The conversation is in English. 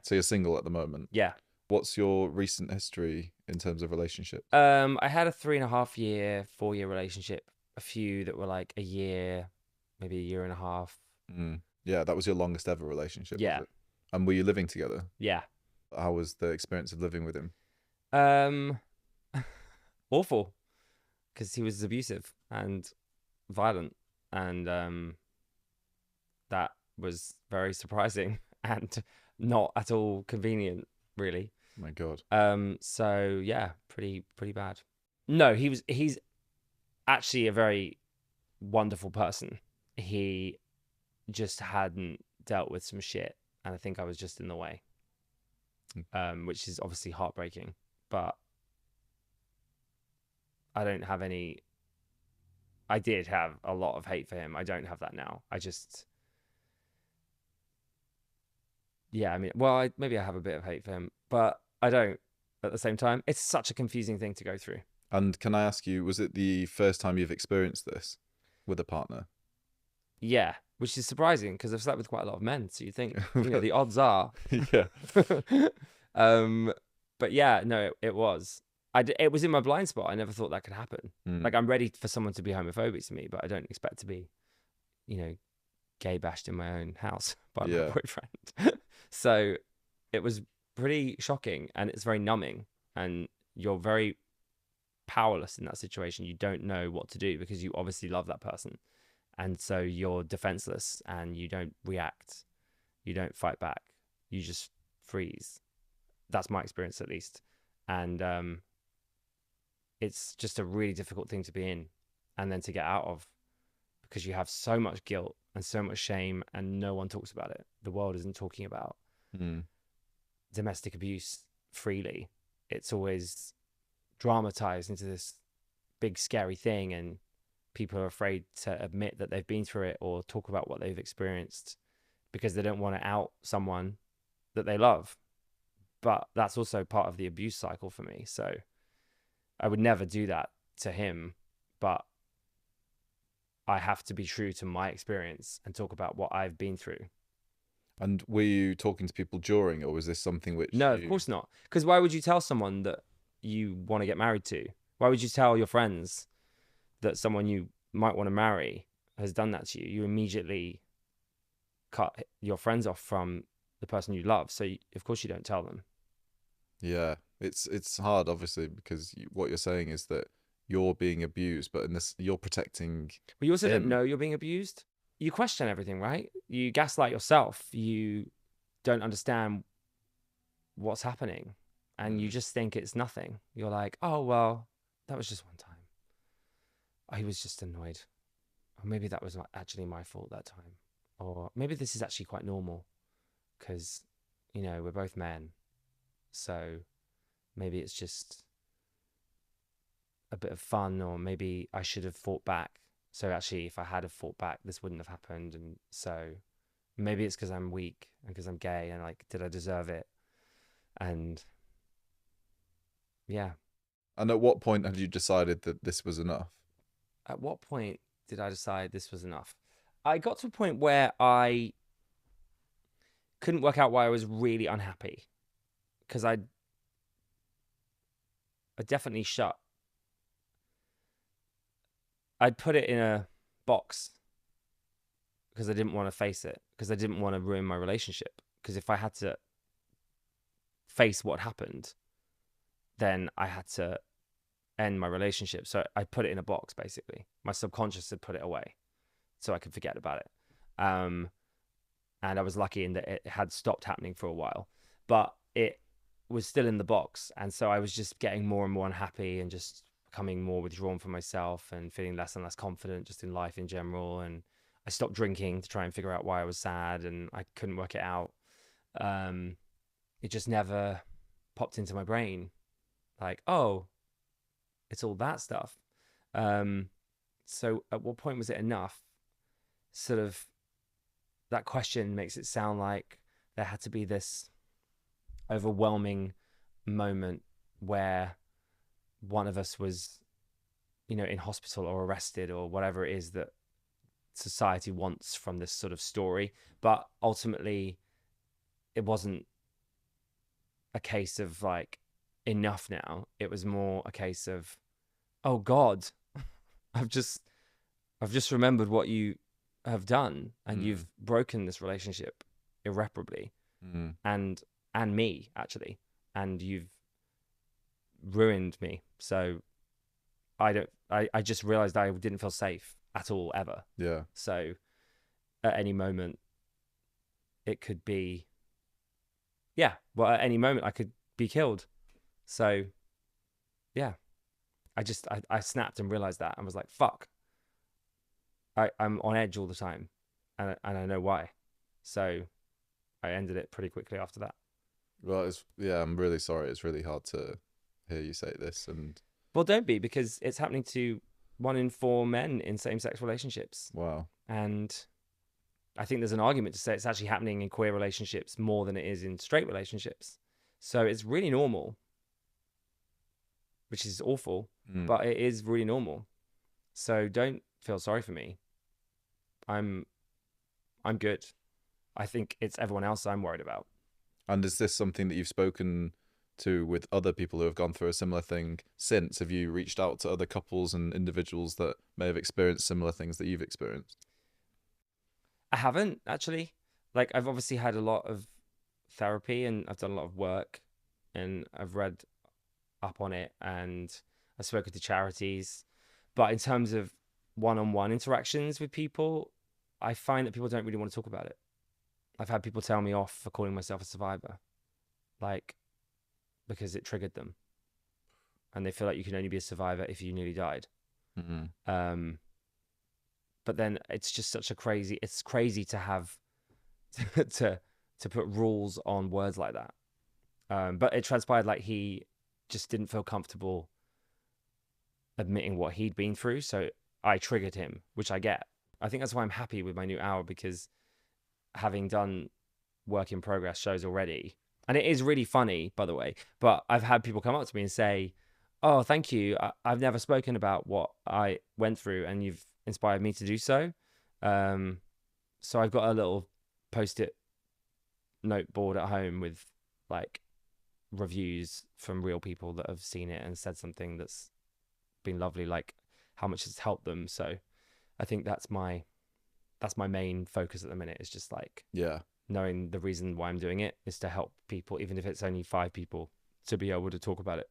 So you're single at the moment. Yeah. What's your recent history in terms of relationships? I had a 3.5 year, 4 year relationship. A few that were like a year, maybe a year and a half. Mm. Yeah, that was your longest ever relationship, was Yeah. it? And were you living together? Yeah. How was the experience of living with him? Um, Awful, because he was abusive and violent, and that was very surprising and not at all convenient, really. My God. So yeah, pretty bad. No, he's actually a very wonderful person. He just hadn't dealt with some shit, and I think I was just in the way, which is obviously heartbreaking. But I don't have any. I did have a lot of hate for him. I don't have that now. I just, yeah. I mean, well, maybe I have a bit of hate for him, but I don't. At the same time, it's such a confusing thing to go through. And can I ask you, was it the first time you've experienced this with a partner? Yeah, which is surprising because I've slept with quite a lot of men. So you think, the odds are. Yeah. um, but yeah, no, it was. It was in my blind spot. I never thought that could happen. Mm. Like I'm ready for someone to be homophobic to me, but I don't expect to be, you know, gay bashed in my own house by my Yeah. boyfriend. So it was pretty shocking, and it's very numbing, and you're very powerless in that situation. You don't know what to do because you obviously love that person. And so you're defenseless and you don't react. You don't fight back. You just freeze. That's my experience, at least. And it's just a really difficult thing to be in and then to get out of, because you have so much guilt and so much shame and no one talks about it. The world isn't talking about Mm. domestic abuse freely. It's always dramatized into this big scary thing, and people are afraid to admit that they've been through it or talk about what they've experienced because they don't want to out someone that they love. But that's also part of the abuse cycle for me. So I would never do that to him, but I have to be true to my experience and talk about what I've been through. And were you talking to people during, or was this something which No, of you? course not. Because why would you tell someone that you want to get married to? Why would you tell your friends that someone you might want to marry has done that to you? You immediately cut your friends off from the person you love. So of course you don't tell them. Yeah, it's hard, obviously, because what you're saying is that you're being abused, but in this, you're protecting But you also don't him. know you're being abused. You question everything, right? You gaslight yourself. You don't understand what's happening, and you Mm. just think it's nothing. You're like, oh well, that was just one time. I was just annoyed, or maybe that was actually my fault that time, or maybe this is actually quite normal because we're both men, so maybe it's just a bit of fun, or maybe I should have fought back. So actually, if I had have fought back, this wouldn't have happened. And so maybe it's because I'm weak and because I'm gay, and like, did I deserve it? And yeah, And at what point had you decided that this was enough? at what point did I decide this was enough? I got to a point where I couldn't work out why I was really unhappy because I definitely shut. I'd put it in a box because I didn't want to face it, because I didn't want to ruin my relationship. Because if I had to face what happened, then I had to end my relationship. So I put it in a box, basically. My subconscious had put it away so I could forget about it. Um, and I was lucky in that it had stopped happening for a while, but it was still in the box. And so I was just getting more and more unhappy and just becoming more withdrawn from myself and feeling less and less confident just in life in general. And I stopped drinking to try and figure out why I was sad, and I couldn't work it out. Um, it just never popped into my brain like, oh, it's all that stuff. Um, so at what point was it enough? Sort of, that question makes it sound like there had to be this overwhelming moment where one of us was, in hospital or arrested or whatever it is that society wants from this sort of story. But ultimately, it wasn't a case of like enough now. It was more a case of, oh God, I've just remembered what you have done, and Mm. you've broken this relationship irreparably, Mm. and me actually, and you've ruined me. So I just realized I didn't feel safe at all ever. Yeah. So at any moment it could be, yeah, well, at any moment I could be killed. So yeah, I snapped and realized that, and was like, fuck, I'm on edge all the time, and I know why. So I ended it pretty quickly after that. Well, yeah, I'm really sorry. It's really hard to hear you say this, and Well, don't be, because it's happening to 1 in 4 men in same-sex relationships. wow. And I think there's an argument to say it's actually happening in queer relationships more than it is in straight relationships. So it's really normal, which is awful, Mm. but it is really normal. So don't feel sorry for me. I'm good. I think it's everyone else I'm worried about. And is this something that you've spoken to with other people who have gone through a similar thing since? Have you reached out to other couples and individuals that may have experienced similar things that you've experienced? I haven't actually. Like, I've obviously had a lot of therapy, and I've done a lot of work, and I've read up on it, and I've spoken to charities. But in terms of one-on-one interactions with people, I find that people don't really want to talk about it. I've had people tell me off for calling myself a survivor, like, because it triggered them, and they feel like you can only be a survivor if you nearly died. Mm-hmm. But then it's just such a crazy. It's crazy to have to put rules on words like that. But it transpired like he just didn't feel comfortable admitting what he'd been through, so I triggered him, which I get. I think that's why I'm happy with my new hour, because having done work in progress shows already, and it is really funny, by the way, but I've had people come up to me and say, oh, thank you, I've never spoken about what I went through, and you've inspired me to do so. So I've got a little post-it note board at home with like reviews from real people that have seen it and said something that's been lovely, like how much it's helped them. So I think that's my main focus at the minute, is just like Yeah. knowing the reason why I'm doing it is to help people, even if it's only 5 people, to be able to talk about it.